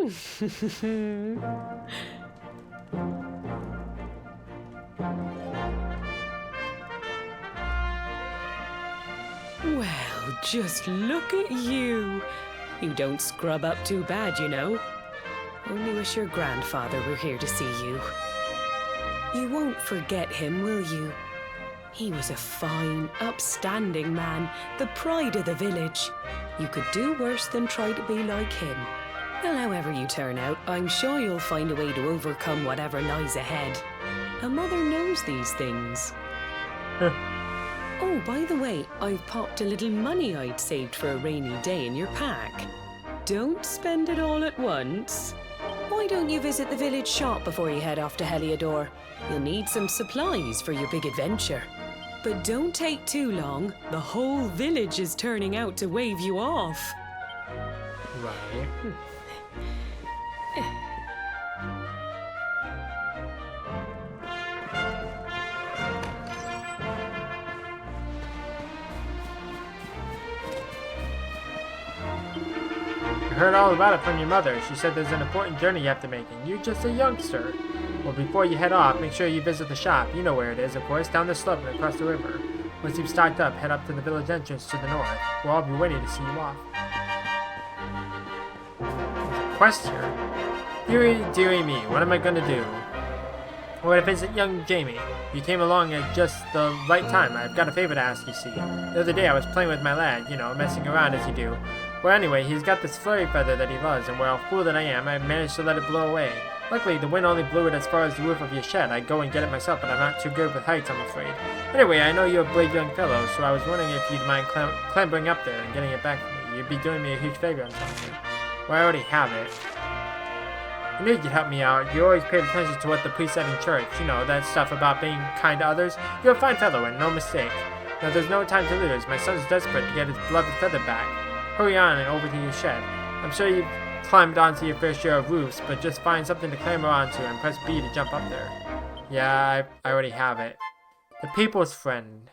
Well, just look at you. You don't scrub up too bad, you know. Only wish your grandfather were here to see you. You won't forget him, will you? He was a fine, upstanding man, the pride of the village. You could do worse than try to be like him. Well, however you turn out, I'm sure you'll find a way to overcome whatever lies ahead. A mother knows these things. Oh, by the way, I've popped a little money I'd saved for a rainy day in your pack. Don't spend it all at once. Why don't you visit the village shop before you head off to Heliodor? You'll need some supplies for your big adventure. But don't take too long. The whole village is turning out to wave you off. Right. I heard all about it from your mother. She said there's an important journey you have to make, and you're just a youngster. Well, before you head off, make sure you visit the shop. You know where it is, of course, down the slope and across the river. Once you've stocked up, head up to the village entrance to the north. We'll all be waiting to see you off. Quest here. Dearie me, what am I gonna do? Well, if it's young Jamie, you came along at just the right time. I've got a favor to ask, you see. The other day I was playing with my lad, you know, messing around as you do. Well, anyway, he's got this flurry feather that he loves, and well, fool that I am, I managed to let it blow away. Luckily, the wind only blew it as far as the roof of your shed. I'd go and get it myself, but I'm not too good with heights, I'm afraid. Anyway, I know you're a brave young fellow, so I was wondering if you'd mind clambering up there and getting it back for me. You'd be doing me a huge favor, I'm telling you. Well, I already have it. I knew you'd help me out. You always paid attention to what the priest said in church. You know, that stuff about being kind to others. You're a fine fellow, and no mistake. Now, there's no time to lose. My son's desperate to get his beloved feather back. Hurry on and over to your shed. I'm sure you've climbed onto your fair share of roofs, but just find something to clamber onto and press B to jump up there. Yeah, I already have it. The people's friend.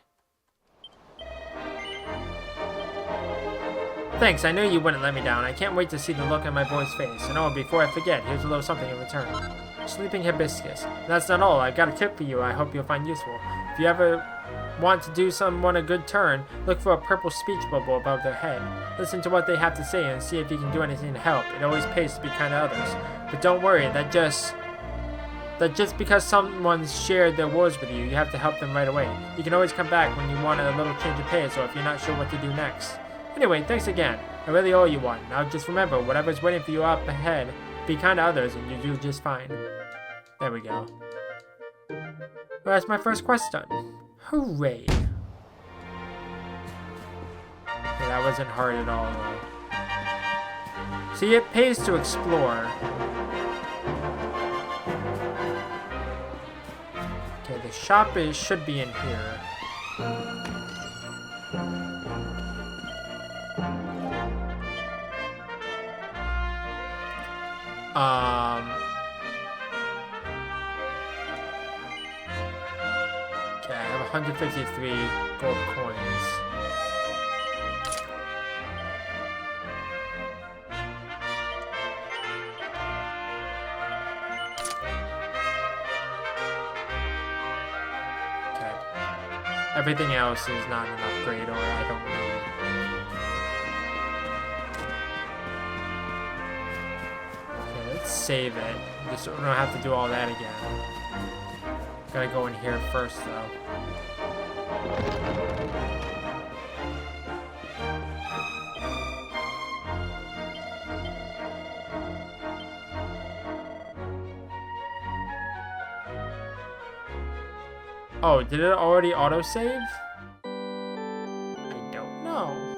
Thanks, I knew you wouldn't let me down. I can't wait to see the look on my boy's face. And oh, before I forget, here's a little something in return. Sleeping hibiscus. And that's not all. I've got a tip for you I hope you'll find useful. If you ever want to do someone a good turn, look for a purple speech bubble above their head. Listen to what they have to say and see if you can do anything to help. It always pays to be kind to others. But don't worry, that just because someone's shared their woes with you, you have to help them right away. You can always come back when you want a little change of pace or if you're not sure what to do next. Anyway, thanks again. I really owe you one. Now just remember, whatever's waiting for you up ahead, be kind to others and you do just fine. There we go. Well, that's my first quest done. Hooray. Yeah, that wasn't hard at all, though. See, it pays to explore. Okay, the shop should be in here. Okay, I have 153 gold coins. Okay. Everything else is not an upgrade, or I don't know. Save it. Just don't have to do all that again. Gotta go in here first, though. Oh, did it already autosave? I don't know.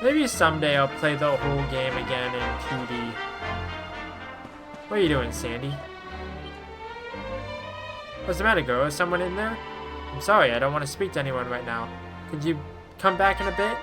Maybe someday I'll play the whole game again in 2D. What are you doing, Sandy? What's the matter, girl? Is someone in there? I'm sorry, I don't want to speak to anyone right now. Could you come back in a bit?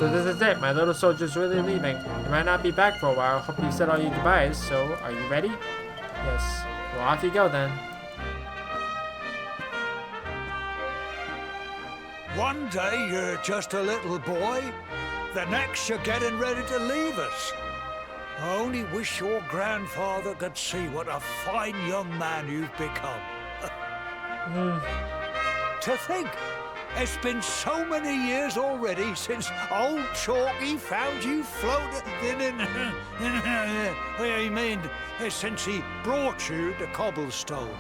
So this is it. My little soldier's really leaving. He might not be back for a while. Hope you said all your goodbyes. So, are you ready? Yes. Well, off you go then. One day you're just a little boy, the next you're getting ready to leave us. I only wish your grandfather could see what a fine young man you've become. To think, it's been so many years already since old Chalky found you floating I mean, since he brought you to Cobblestone.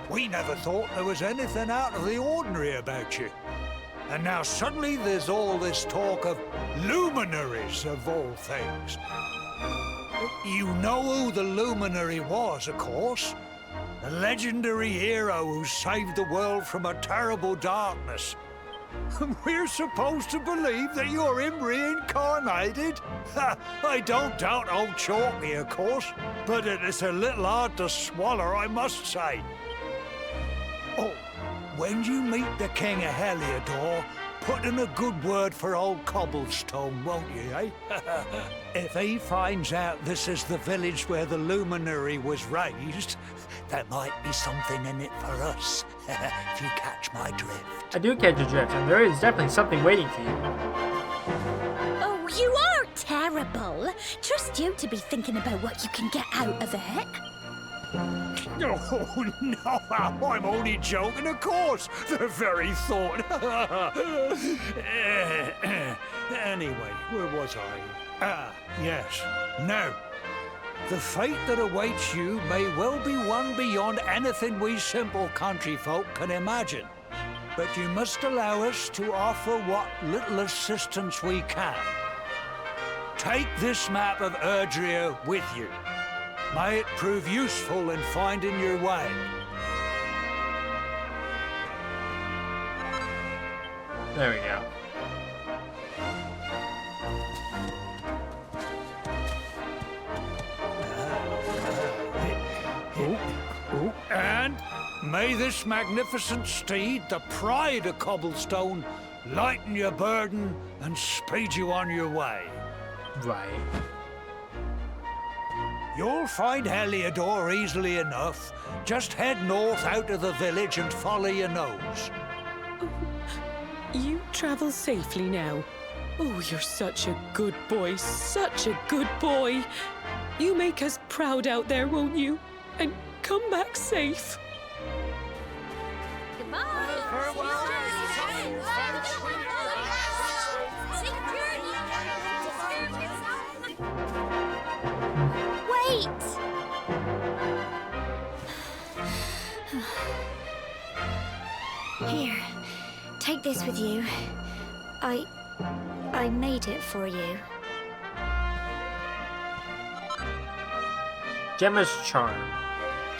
We never thought there was anything out of the ordinary about you. And now suddenly there's all this talk of luminaries, of all things. You know who the luminary was, of course. The legendary hero who saved the world from a terrible darkness. We're supposed to believe that you're him reincarnated? I don't doubt old Chalky, of course, but it's a little hard to swallow, I must say. Oh, when you meet the King of Heliodor, put in a good word for old Cobblestone, won't you, eh? If he finds out this is the village where the luminary was raised, there might be something in it for us, if you catch my drift. I do catch your drift, and there is definitely something waiting for you. Oh, you are terrible. Trust you to be thinking about what you can get out of it. Oh, no, I'm only joking, of course. The very thought. Anyway, where was I? Ah, yes. Now, the fate that awaits you may well be one beyond anything we simple country folk can imagine. But you must allow us to offer what little assistance we can. Take this map of Erdrea with you. May it prove useful in finding your way. There we go. And may this magnificent steed, the pride of Cobblestone, lighten your burden and speed you on your way. Right. You'll find Heliodor easily enough. Just head north out of the village and follow your nose. You travel safely now. Oh, you're such a good boy, such a good boy. You make us proud out there, won't you? And come back safe. Wait! Here, take this with you. I made it for you. Gemma's charm.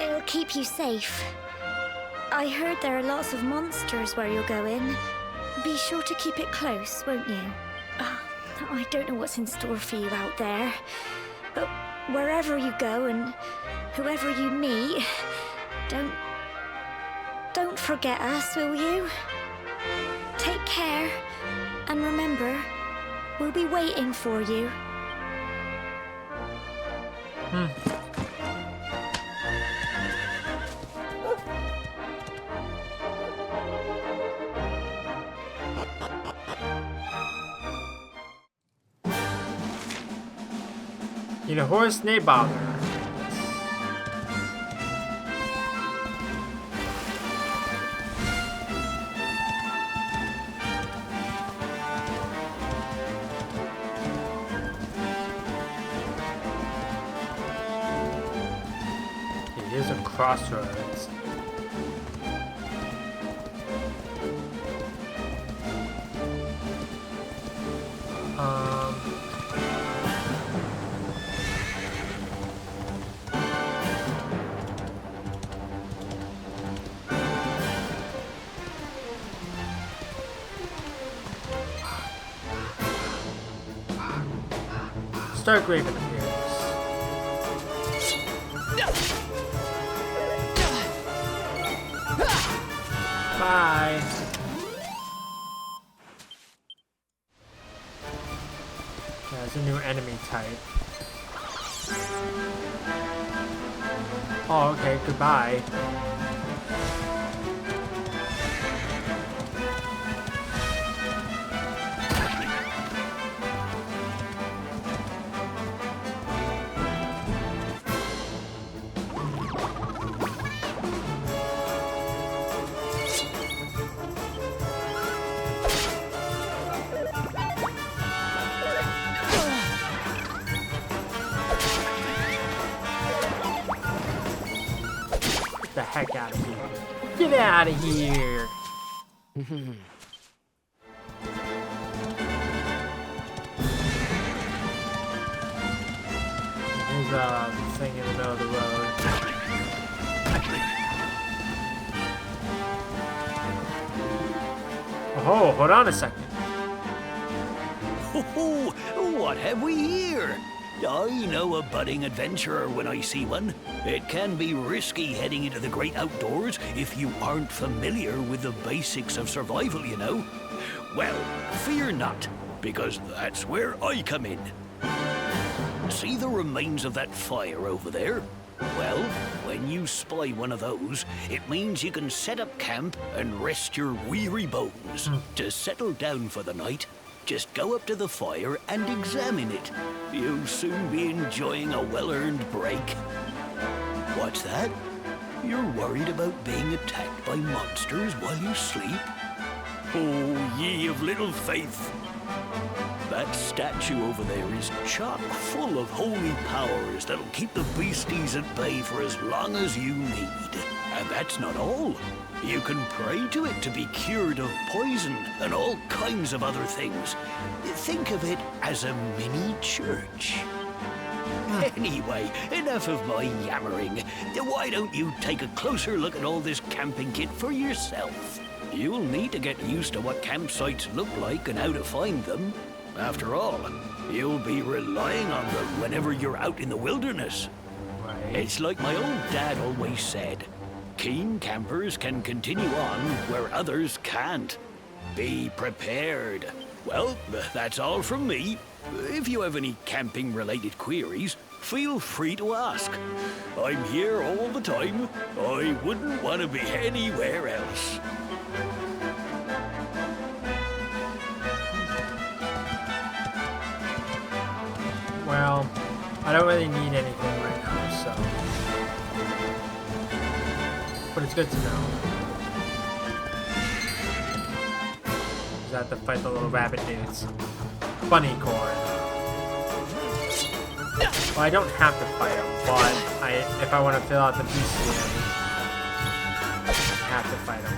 It'll keep you safe. I heard there are lots of monsters where you're going. Be sure to keep it close, won't you? I don't know what's in store for you out there, but wherever you go and whoever you meet, don't forget us, will you? Take care, and remember, we'll be waiting for you. Need a horse, nay bother. Here's a crossroads. Stargraven appears. Bye. Yeah, it's a new enemy type. Oh, okay, goodbye. Get the heck out of here. Get out of here! There's a thing in the middle of the road. Oh, hold on a second. Oh, what have we here? I know a budding adventurer when I see one. It can be risky heading into the great outdoors if you aren't familiar with the basics of survival, you know. Well, fear not, because that's where I come in. See the remains of that fire over there? Well, when you spy one of those, it means you can set up camp and rest your weary bones. To settle down for the night, just go up to the fire and examine it. You'll soon be enjoying a well-earned break. What's that? You're worried about being attacked by monsters while you sleep? Oh, ye of little faith. That statue over there is chock full of holy powers that'll keep the beasties at bay for as long as you need. And that's not all. You can pray to it to be cured of poison and all kinds of other things. Think of it as a mini church. Anyway, enough of my yammering. Why don't you take a closer look at all this camping kit for yourself? You'll need to get used to what campsites look like and how to find them. After all, you'll be relying on them whenever you're out in the wilderness. Right. It's like my old dad always said, keen campers can continue on where others can't. Be prepared. Well, that's all from me. If you have any camping-related queries, feel free to ask. I'm here all the time. I wouldn't want to be anywhere else. Well, I don't really need anything right now, so. But it's good to know. Just have to fight the little rabbit dudes. Bunny corn. Well, I don't have to fight them, but if I want to fill out the bestiary, I have to fight them.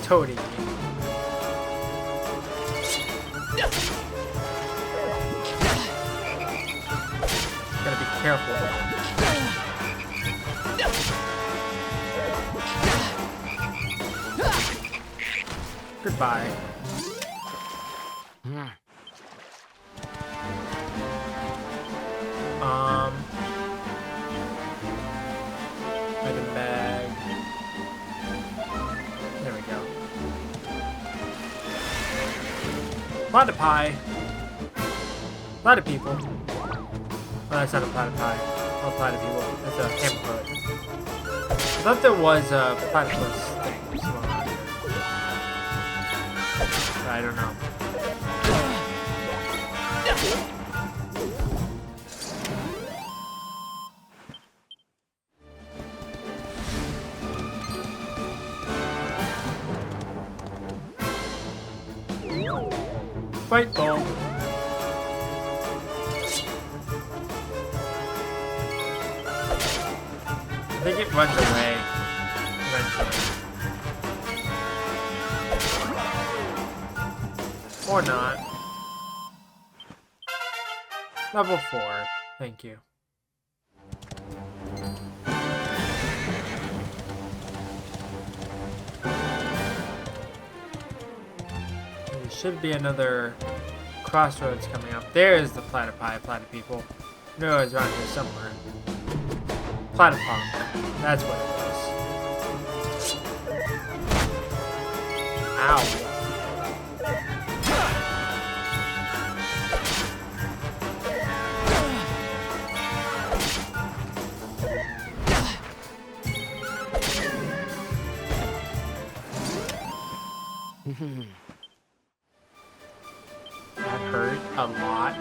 Toady. Gotta be careful. Goodbye. Item bag. There we go. Platypi. Platypeople. Oh, that's not a platypi. Oh, platypeople. That's a hammerfoot. I thought there was a platypus thing. But I don't know. Fight ball. I think it runs away eventually. Or not. Level 4. Thank you. There should be another crossroads coming up. There's the platypi, people. I knew it was around here somewhere. Platypunk. That's what it was. Ow. That hurt a lot.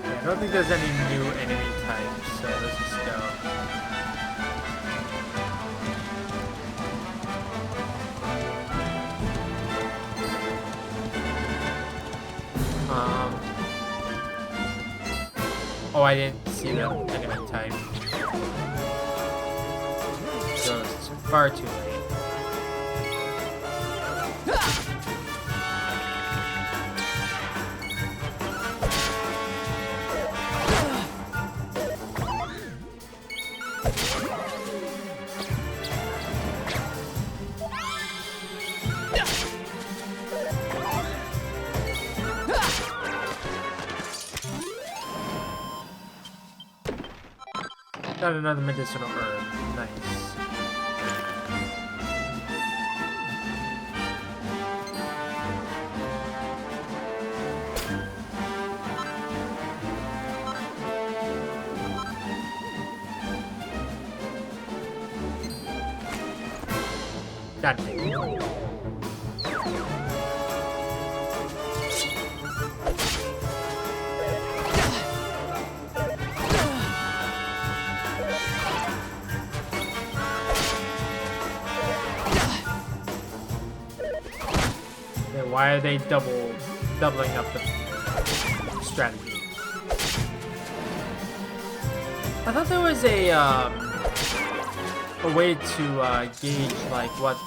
Yeah, I don't think there's any new enemy types, so let's just go. Oh, I didn't see the enemy type. So it's far too late. Got another medicinal herb. Nice. God dang it. Why are they doubling up the strategy? I thought there was a way to gauge like what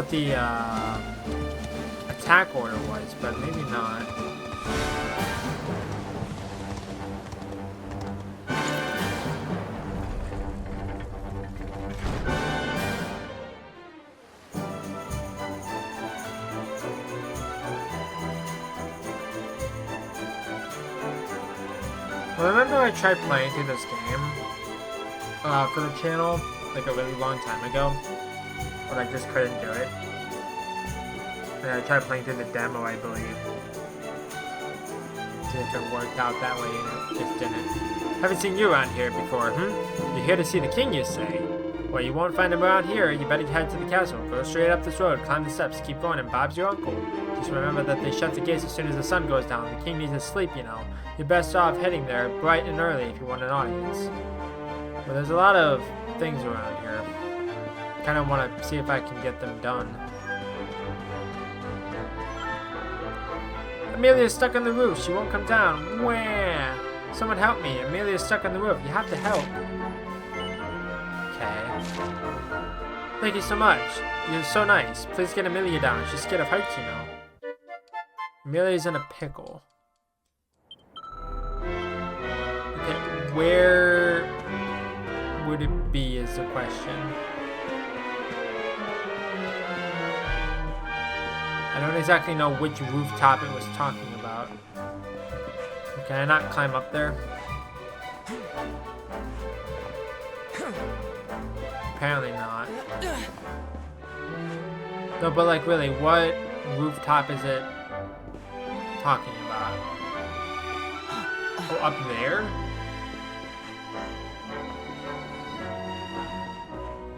the attack order was, but maybe not. Well, I remember I tried playing through this game for the channel like a really long time ago, but I just couldn't do it. And I tried playing through the demo, I believe. See if it worked out that way, and it just didn't. Haven't seen you around here before, You're here to see the king, you say? Well, you won't find him around here. You better head to the castle. Go straight up this road, climb the steps, keep going, and Bob's your uncle. Just remember that they shut the gates as soon as the sun goes down. The king needs to sleep, you know. You're best off heading there bright and early if you want an audience. But there's a lot of things around here. Kind of want to see if I can get them done. Amelia's stuck on the roof. She won't come down. Wah! Someone help me. Amelia's stuck on the roof. You have to help. Okay. Thank you so much. You're so nice. Please get Amelia down. She's scared of heights, you know. Amelia's in a pickle. Okay, where would it be is the question. I don't exactly know which rooftop it was talking about. Can I not climb up there? Apparently not. No, but like really, what rooftop is it talking about? Oh, up there?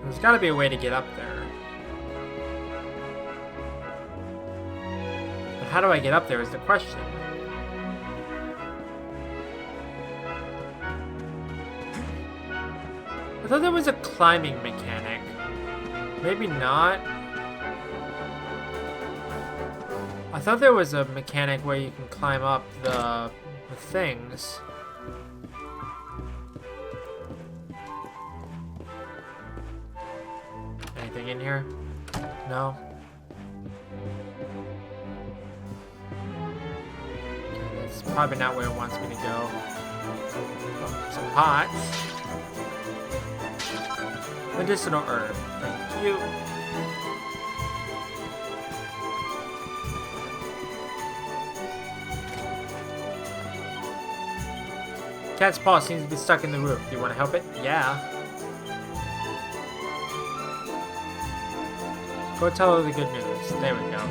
There's gotta be a way to get up there. But how do I get up there is the question. I thought there was a climbing mechanic. Maybe not. I thought there was a mechanic where you can climb up the things. Anything in here? No? Okay, that's probably not where it wants me to go. Oh, some pots. Medicinal herb. Thank you. you. Cat's paw seems to be stuck in the roof. Do you want to help it? Yeah. Go tell her the good news. There we go.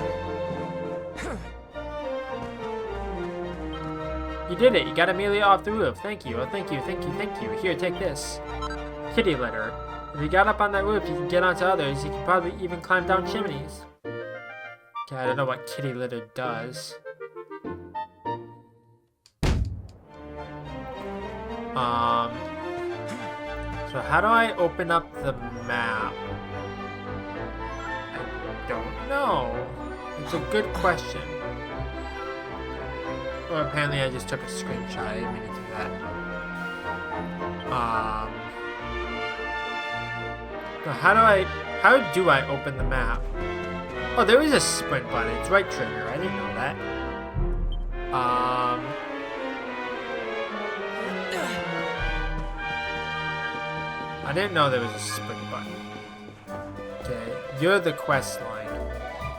You did it. You got Amelia off the roof. Thank you. Oh, thank you, thank you, thank you. Here, take this. Kitty litter. If you got up on that roof, you can get onto others. You can probably even climb down chimneys. Okay, I don't know what kitty litter does. So how do I open up the map? I don't know. It's a good question. Well, apparently I just took a screenshot. I didn't mean to do that. So how do I open the map? Oh, there is a sprint button. It's right trigger. I didn't know that. I didn't know there was a sprint button. Okay, you're the quest line.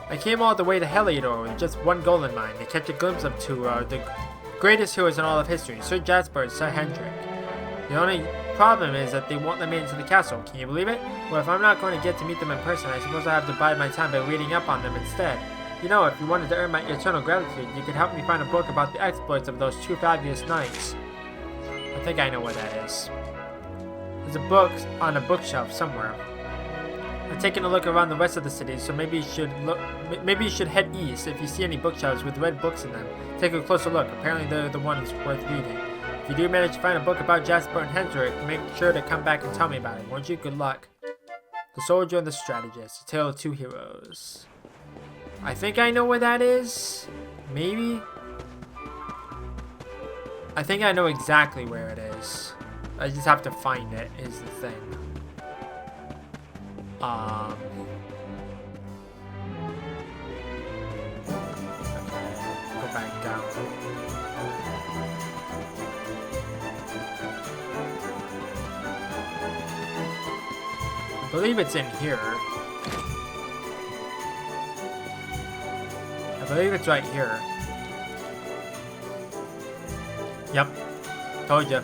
I came all the way to Heliodor with just one goal in mind, to catch a glimpse of two of the greatest heroes in all of history, Sir Jasper and Sir Hendrik. The only problem is that they won't let me into the castle. Can you believe it? Well, if I'm not going to get to meet them in person, I suppose I have to bide my time by reading up on them instead. You know, if you wanted to earn my eternal gratitude, you could help me find a book about the exploits of those two fabulous knights. I think I know where that is. There's a book on a bookshelf somewhere. I've taken a look around the rest of the city, so maybe you should head east. If you see any bookshelves with red books in them, take a closer look. Apparently they're the ones worth reading. If you do manage to find a book about Jasper and Hendrik, make sure to come back and tell me about it, won't you? Good luck. The Soldier and the Strategist, a tale of two heroes. I think I know where that is. Maybe? I think I know exactly where it is. I just have to find it, is the thing. Okay, go back down. I believe it's in here. I believe it's right here. Yep. Told you.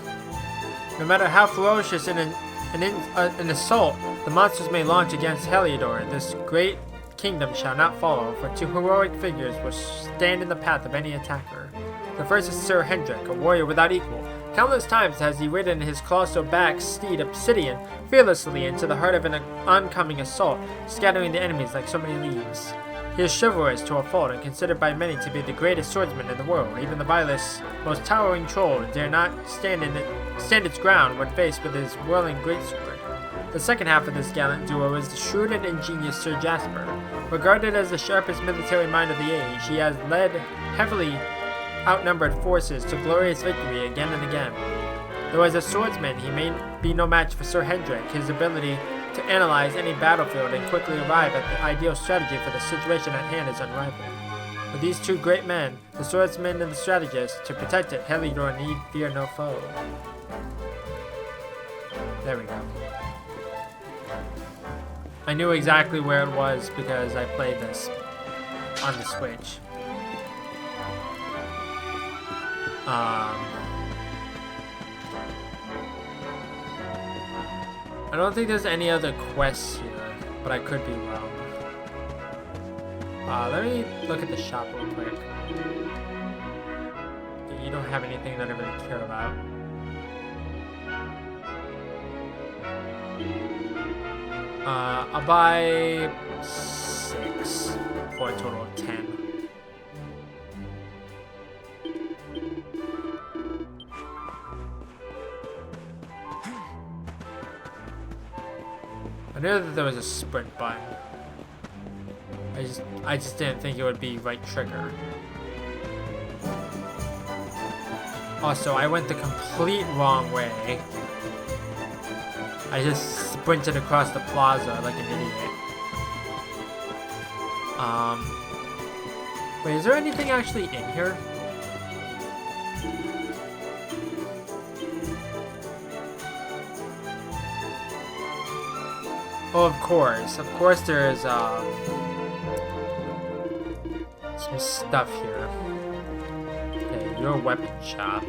No matter how ferocious an assault the monsters may launch against Heliodor, this great kingdom shall not follow, for two heroic figures will stand in the path of any attacker. The first is Sir Hendrik, a warrior without equal. Countless times has he ridden his colossal-backed steed Obsidian fearlessly into the heart of an oncoming assault, scattering the enemies like so many leaves. He is chivalrous to a fault and considered by many to be the greatest swordsman in the world. Even the vilest, most towering troll dare not stand its ground when faced with his whirling greatsword. The second half of this gallant duo is the shrewd and ingenious Sir Jasper. Regarded as the sharpest military mind of the age, he has led heavily outnumbered forces to glorious victory again and again. Though as a swordsman he may be no match for Sir Hendrik, his ability to analyze any battlefield and quickly arrive at the ideal strategy for the situation at hand is unrivaled. With these two great men, the swordsman and the strategist, to protect it, Heliodor need fear no foe. There we go. I knew exactly where it was because I played this on the Switch. I don't think there's any other quests here, but I could be wrong. Let me look at the shop real quick. You don't have anything that I really care about. I'll buy 6 for a total of 10. I knew that there was a sprint button. I just didn't think it would be right trigger. Also, I went the complete wrong way. I just sprinted across the plaza like an idiot. Wait, is there anything actually in here? Oh, of course. Of course there's, some stuff here. Okay, you're a weapon shop.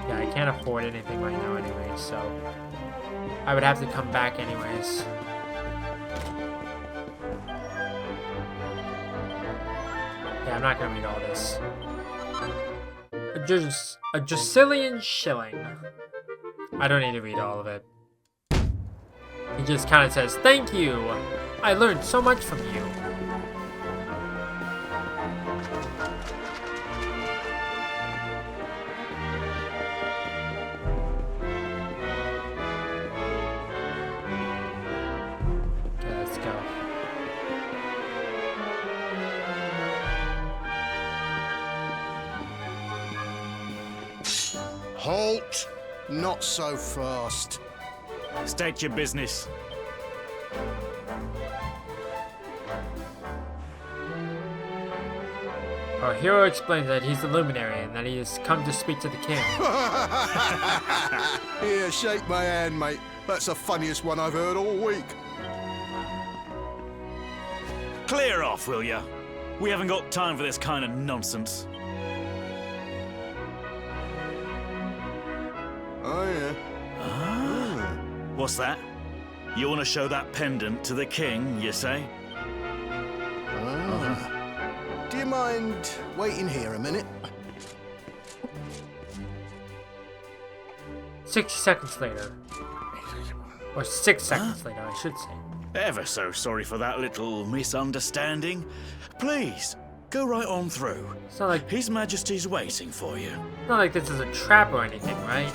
Yeah, I can't afford anything right now anyway, so I would have to come back anyways. Yeah, I'm not gonna read all this. A Dracilian shilling. I don't need to read all of it. He just kind of says, "Thank you! I learned so much from you." Okay, let's go. Halt! Not so fast. State your business. Our hero explains that he's the luminary and that he has come to speak to the king. Here, shake my hand, mate. That's the funniest one I've heard all week. Clear off, will ya? We haven't got time for this kind of nonsense. Oh, yeah. What's that? You want to show that pendant to the king, you say? Do you mind waiting here a minute? 60 seconds later. Or 6 seconds later, I should say. Ever so sorry for that little misunderstanding. Please, go right on through. It's not like, His Majesty's waiting for you. it's not like this is a trap or anything, right?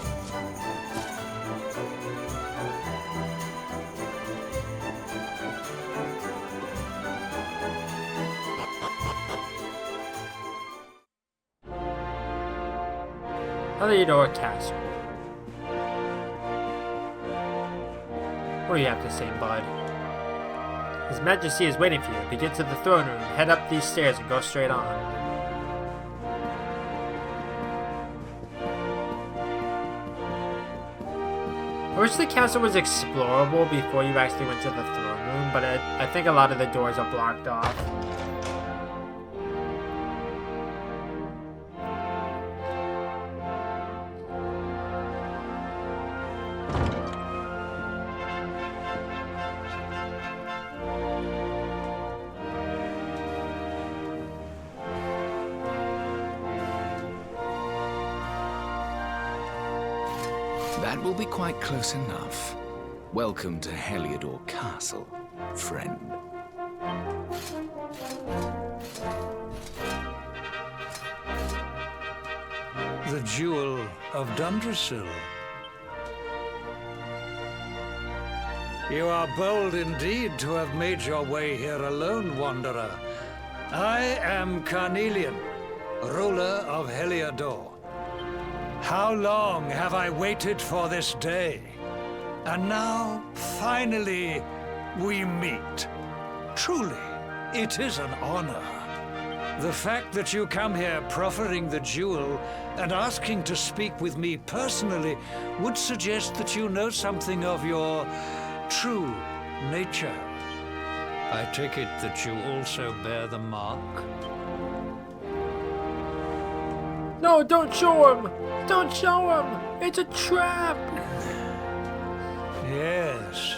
Heliodor Castle. What do you have to say, bud? His Majesty is waiting for you. To get to the throne room, head up these stairs and go straight on. I wish the castle was explorable before you actually went to the throne room, but I think a lot of the doors are blocked off. That will be quite close enough. Welcome to Heliodor Castle, friend. The Jewel of Dundrasil. You are bold indeed to have made your way here alone, Wanderer. I am Carnelian, ruler of Heliodor. How long have I waited for this day? And now, finally, we meet. Truly, it is an honor. The fact that you come here proffering the jewel and asking to speak with me personally would suggest that you know something of your true nature. I take it that you also bear the mark? No, don't show him! Don't show him! It's a trap! Yes,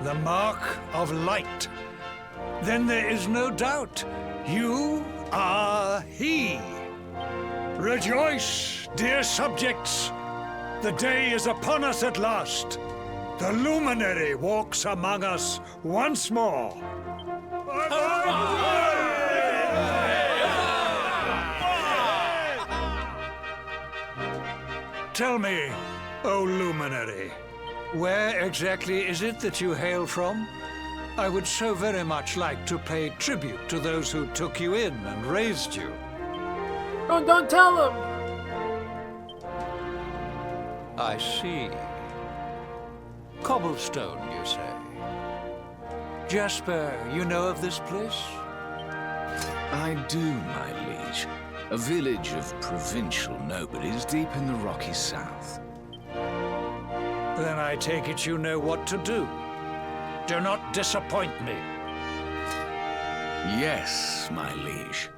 the mark of light. Then there is no doubt you are he. Rejoice, dear subjects. The day is upon us at last. The luminary walks among us once more. Tell me, O luminary, where exactly is it that you hail from? I would so very much like to pay tribute to those who took you in and raised you. Oh, don't tell him! I see. Cobblestone, you say? Jasper, you know of this place? I do, my liege. A village of provincial nobodies deep in the rocky south. Then I take it you know what to do. Do not disappoint me. Yes, my liege.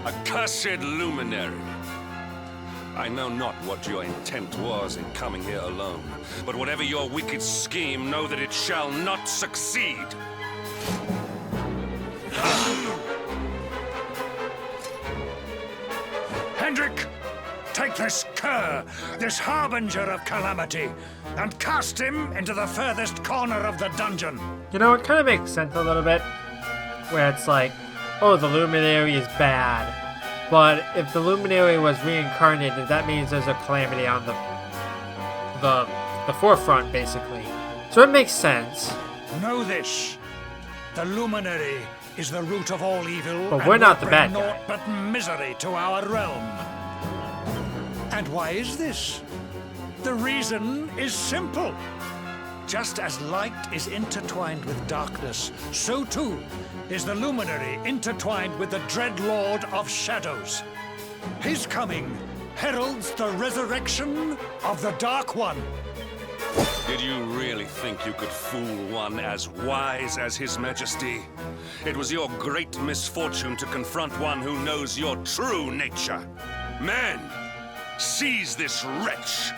Accursed luminary! I know not what your intent was in coming here alone, but whatever your wicked scheme, know that it shall not succeed! Hendrik, take this cur, this harbinger of calamity, and cast him into the furthest corner of the dungeon. You know, it kind of makes sense a little bit, where it's like, oh, the luminary is bad. But if the luminary was reincarnated, that means there's a calamity on the forefront, basically. So it makes sense. Know this. The luminary is the root of all evil, But and we're not will the bad bring guy. naught but misery to our realm. And why is this? The reason is simple. Just as light is intertwined with darkness, so too is the luminary intertwined with the dread Lord of Shadows. His coming heralds the resurrection of the Dark One. Did you really think you could fool one as wise as His Majesty? It was your great misfortune to confront one who knows your true nature. Men, seize this wretch